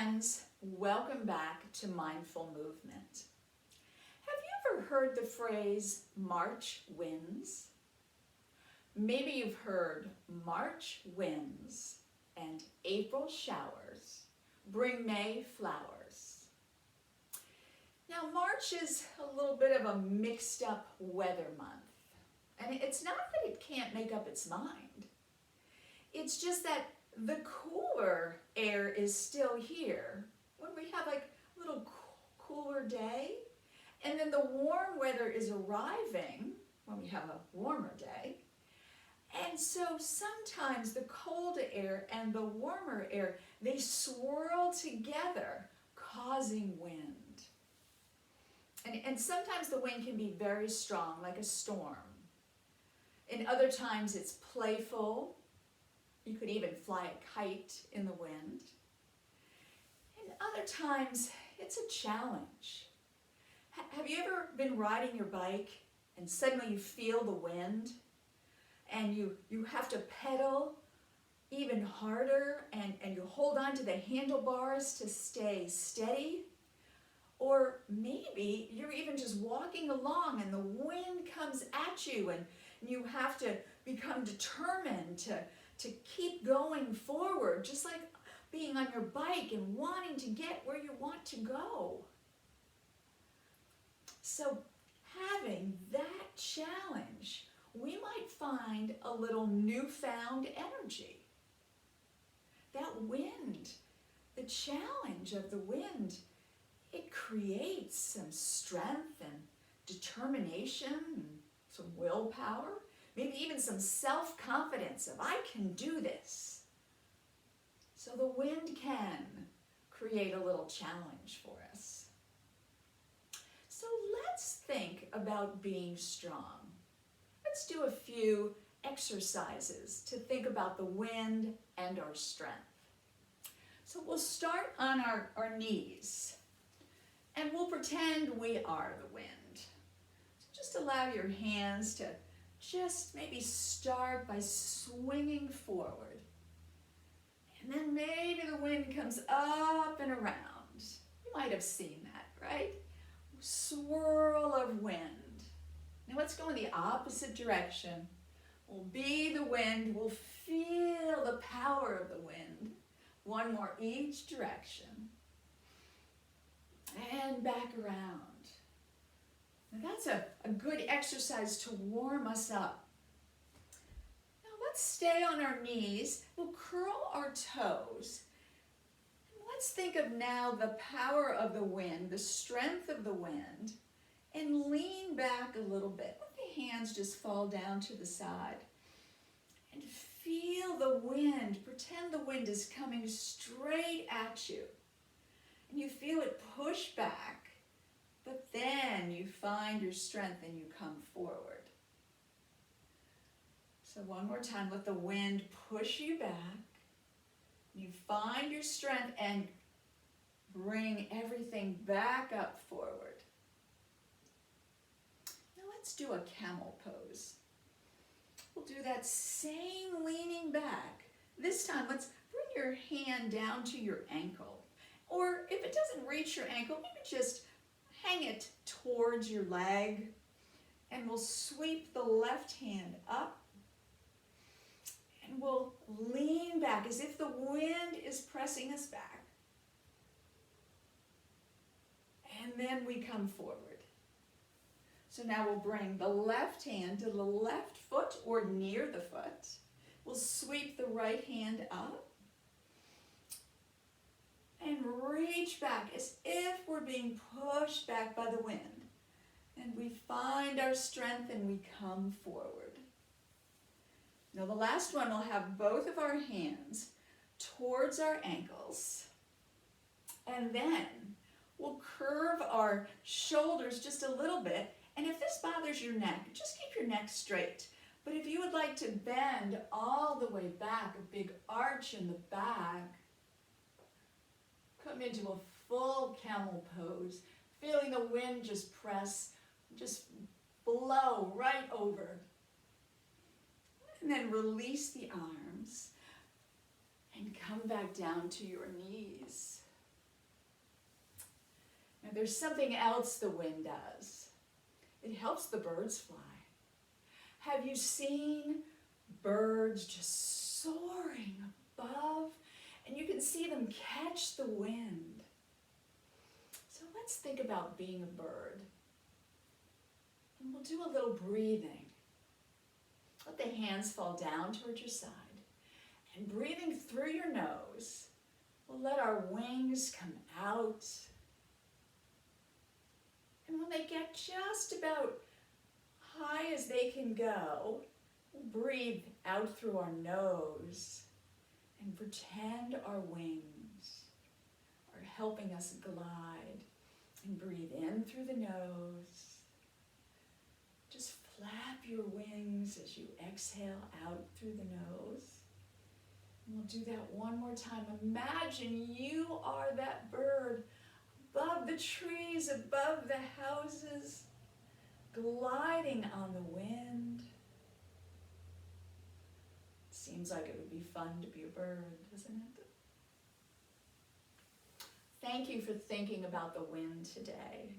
friends, welcome back to Mindful Movement. Have you ever heard the phrase March winds? Maybe you've heard March winds and April showers bring May flowers. Now March is a little bit of a mixed up weather month, and it's not that it can't make up its mind. It's just that the cooler air is still here when we have like a little cooler day, and then the warm weather is arriving when we have a warmer day. And so sometimes the cold air and the warmer air, they swirl together, causing wind. And sometimes the wind can be very strong, like a storm. And other times it's playful. You could even fly a kite in the wind. And other times it's a challenge. Have you ever been riding your bike and suddenly you feel the wind and you have to pedal even harder and you hold on to the handlebars to stay steady? Or maybe you're even just walking along and the wind comes at you and you have to become determined to keep going forward, just like being on your bike and wanting to get where you want to go. So having that challenge, we might find a little newfound energy. That wind, the challenge of the wind, it creates some strength and determination and some willpower, maybe even some self-confidence of I can do this. So the wind can create a little challenge for us. So let's think about being strong. Let's do a few exercises to think about the wind and our strength. So we'll start on our knees and we'll pretend we are the wind. So just allow your hands to just maybe start by swinging forward. And then maybe the wind comes up and around. You might have seen that, right? Swirl of wind. Now let's go in the opposite direction. We'll be the wind. We'll feel the power of the wind. One more each direction. And back around. Now that's a good exercise to warm us up. Now let's stay on our knees. We'll curl our toes. And let's think of now the power of the wind, the strength of the wind, and lean back a little bit. Let the hands just fall down to the side. And feel the wind. Pretend the wind is coming straight at you. And you feel it push back, but then you find your strength and you come forward. So one more time, let the wind push you back. You find your strength and bring everything back up forward. Now let's do a camel pose. We'll do that same leaning back. This time, let's bring your hand down to your ankle. Or if it doesn't reach your ankle, maybe just hang it towards your leg. And we'll sweep the left hand up. And we'll lean back as if the wind is pressing us back. And then we come forward. So now we'll bring the left hand to the left foot or near the foot. We'll sweep the right hand up. And reach back as if we're being pushed back by the wind. And we find our strength and we come forward. Now the last one, we'll have both of our hands towards our ankles. And then we'll curve our shoulders just a little bit. And if this bothers your neck, just keep your neck straight. But if you would like to bend all the way back, a big arch in the back, come into a full camel pose, feeling the wind just press, just blow right over. And then release the arms and come back down to your knees. Now there's something else the wind does. It helps the birds fly. Have you seen birds just soaring above? And you can see them catch the wind. So let's think about being a bird. And we'll do a little breathing. Let the hands fall down towards your side. And breathing through your nose, we'll let our wings come out. And when they get just about high as they can go, we'll breathe out through our nose and pretend our wings are helping us glide. And breathe in through the nose. Just flap your wings as you exhale out through the nose. And we'll do that one more time. Imagine you are that bird above the trees, above the houses, gliding on the wind. Seems like it would be fun to be a bird, doesn't it? Thank you for thinking about the wind today.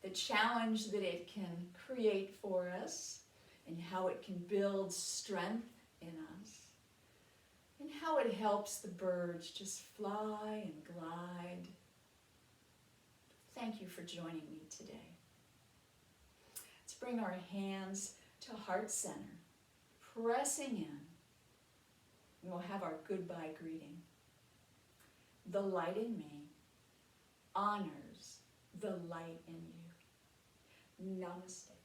The challenge that it can create for us, and how it can build strength in us, and how it helps the birds just fly and glide. Thank you for joining me today. Let's bring our hands to heart center, pressing in. And we'll have our goodbye greeting. The light in me honors the light in you. Namaste.